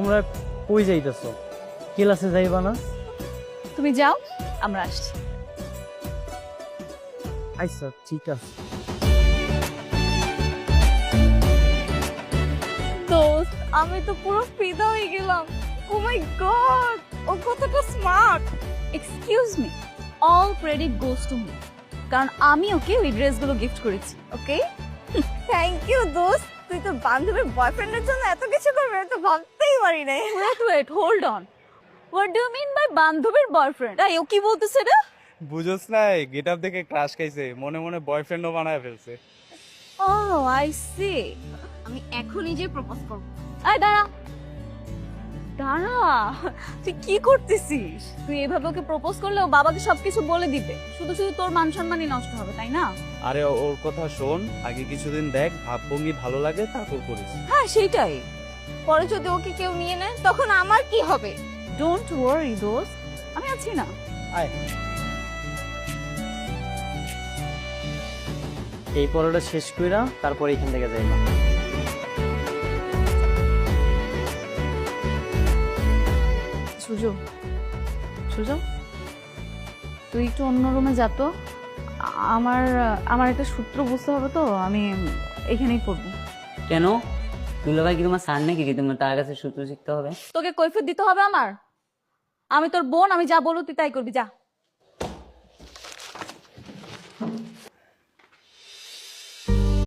তোমরা কই যাইতেছো? ক্লাসে যাইবা না? তুমি যাও, আমরা আসছি। আচ্ছা ঠিক আছে। দোস্ত, আমি তো পুরো ফিদা হয়ে গেলাম। ও মাই গড, ও কতটা smart. Excuse me, all credit goes to me, কারণ আমি ওকে ওই ড্রেসগুলো গিফট করেছি। ওকে, থ্যাংক ইউ দোস্ত, তুই তো বান্ধবীর বয়ফ্রেন্ডের জন্য এত কিছু করবে তো ভাবতেই পারি নাই। Wait hold on, what do you mean by বান্ধবীর বয়ফ্রেন্ড? ও কি বলতেছে রে? বুঝোস না, গেট আপ দেখে ক্রাশ খাইছে, মনে মনে বয়ফ্রেন্ডও বানায় ফেলছে। ও আই সি। আমি এখনই যে প্রপোজ করব। আয় দাঁড়া দাঁড়া, তুই কি করতেছিস? তুই এভাবে ওকে প্রপোজ করলে ও বাবাকে সবকিছু বলে দিবে, শুধু শুধু তোর মান সম্মানই নষ্ট হবে, তাই না? আরে ওর কথা শোন, আগে কিছুদিন দেখ, ভাবভঙ্গি ভালো লাগে তারপর করিস। হ্যাঁ সেটাই। পরে যদি ওকে কেউ নিয়ে নেয় তখন আমার কি হবে? ডোন্ট ওয়ারি দোস্ত, আমি আছি না। আয়, এই পড়াটা শেষ কইরা তারপর এখান থেকে যাইবা। সুজো, সুজো, তুই একটু অন্য রুমে যা তো। আমার আমার একটা সূত্র বুঝতে হবে তো, আমি এখানেই পড়বো। কেন? দুলাভাই কি তোমার স্যার নাকি যে তোমার তার কাছে সূত্র শিখতে হবে? তোকে কৈফিয়ত দিতে হবে আমার? আমি তোর বোন, আমি যা বলবো তুই তাই করবি, যা।